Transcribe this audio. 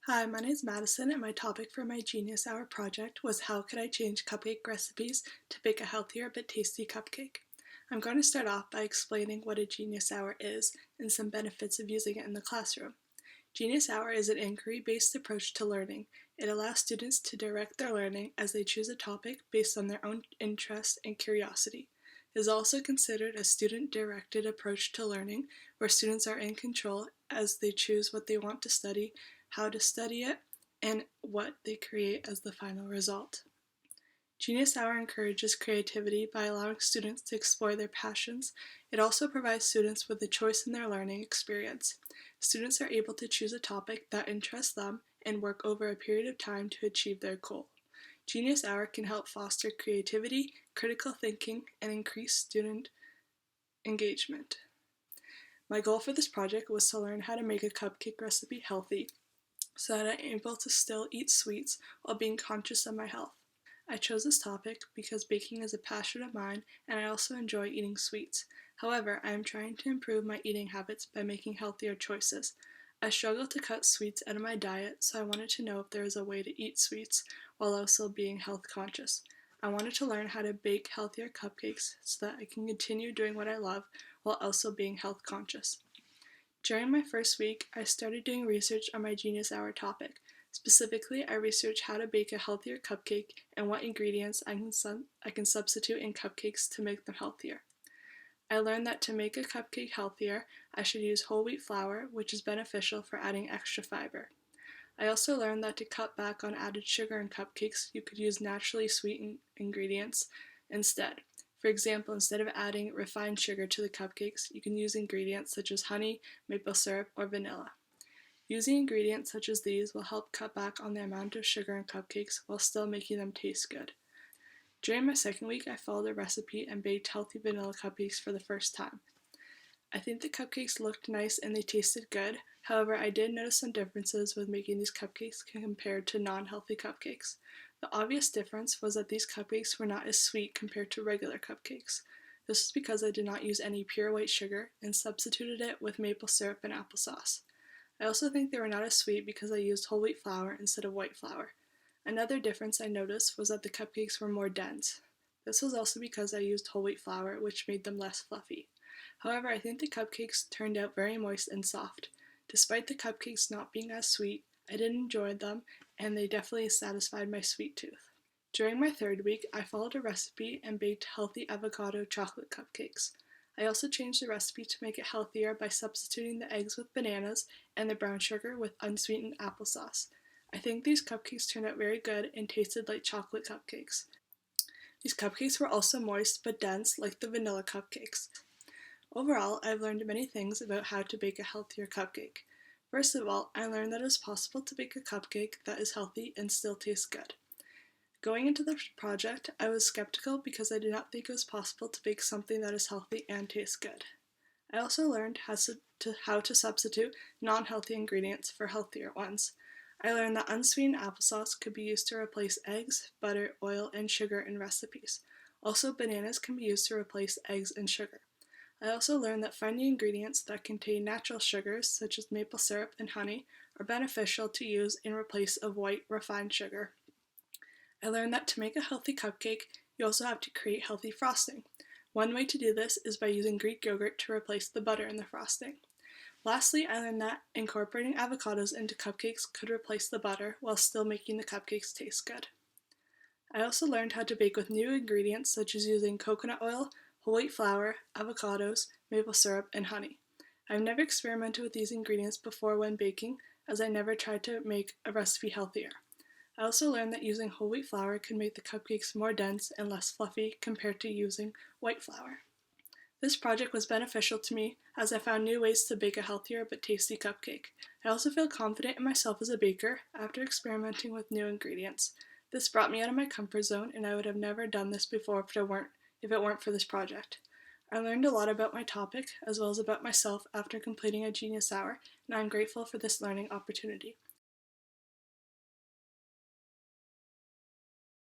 Hi, my name is Madison, and my topic for my Genius Hour project was how could I change cupcake recipes to bake a healthier but tasty cupcake. I'm going to start off by explaining what a Genius Hour is and some benefits of using it in the classroom. Genius Hour is an inquiry-based approach to learning. It allows students to direct their learning as they choose a topic based on their own interest and curiosity. It is also considered a student-directed approach to learning, where students are in control as they choose what they want to study, how to study it, and what they create as the final result. Genius Hour encourages creativity by allowing students to explore their passions. It also provides students with a choice in their learning experience. Students are able to choose a topic that interests them and work over a period of time to achieve their goal. Genius Hour can help foster creativity, critical thinking, and increase student engagement. My goal for this project was to learn how to make a cupcake recipe healthy so that I'm able to still eat sweets while being conscious of my health. I chose this topic because baking is a passion of mine and I also enjoy eating sweets. However, I am trying to improve my eating habits by making healthier choices. I struggle to cut sweets out of my diet, so I wanted to know if there is a way to eat sweets while also being health conscious. I wanted to learn how to bake healthier cupcakes so that I can continue doing what I love while also being health conscious. During my first week, I started doing research on my Genius Hour topic. Specifically, I researched how to bake a healthier cupcake and what ingredients I can substitute in cupcakes to make them healthier. I learned that to make a cupcake healthier, I should use whole wheat flour, which is beneficial for adding extra fiber. I also learned that to cut back on added sugar in cupcakes, you could use naturally sweetened ingredients instead. For example, instead of adding refined sugar to the cupcakes, you can use ingredients such as honey, maple syrup, or vanilla. Using ingredients such as these will help cut back on the amount of sugar in cupcakes while still making them taste good. During my second week, I followed a recipe and baked healthy vanilla cupcakes for the first time. I think the cupcakes looked nice and they tasted good. However, I did notice some differences with making these cupcakes compared to non-healthy cupcakes. The obvious difference was that these cupcakes were not as sweet compared to regular cupcakes. This was because I did not use any pure white sugar and substituted it with maple syrup and applesauce. I also think they were not as sweet because I used whole wheat flour instead of white flour. Another difference I noticed was that the cupcakes were more dense. This was also because I used whole wheat flour, which made them less fluffy. However, I think the cupcakes turned out very moist and soft. Despite the cupcakes not being as sweet, I did enjoy them, and they definitely satisfied my sweet tooth. During my third week, I followed a recipe and baked healthy avocado chocolate cupcakes. I also changed the recipe to make it healthier by substituting the eggs with bananas and the brown sugar with unsweetened applesauce. I think these cupcakes turned out very good and tasted like chocolate cupcakes. These cupcakes were also moist but dense like the vanilla cupcakes. Overall, I've learned many things about how to bake a healthier cupcake. First of all, I learned that it is possible to bake a cupcake that is healthy and still tastes good. Going into the project, I was skeptical because I did not think it was possible to bake something that is healthy and tastes good. I also learned how to substitute non-healthy ingredients for healthier ones. I learned that unsweetened applesauce could be used to replace eggs, butter, oil, and sugar in recipes. Also, bananas can be used to replace eggs and sugar. I also learned that finding ingredients that contain natural sugars, such as maple syrup and honey, are beneficial to use in place of white refined sugar. I learned that to make a healthy cupcake, you also have to create healthy frosting. One way to do this is by using Greek yogurt to replace the butter in the frosting. Lastly, I learned that incorporating avocados into cupcakes could replace the butter while still making the cupcakes taste good. I also learned how to bake with new ingredients such as using coconut oil, whole wheat flour, avocados, maple syrup, and honey. I've never experimented with these ingredients before when baking, as I never tried to make a recipe healthier. I also learned that using whole wheat flour can make the cupcakes more dense and less fluffy compared to using white flour. This project was beneficial to me as I found new ways to bake a healthier but tasty cupcake. I also feel confident in myself as a baker after experimenting with new ingredients. This brought me out of my comfort zone, and I would have never done this before if it weren't for this project. I learned a lot about my topic as well as about myself after completing a Genius Hour, and I'm grateful for this learning opportunity.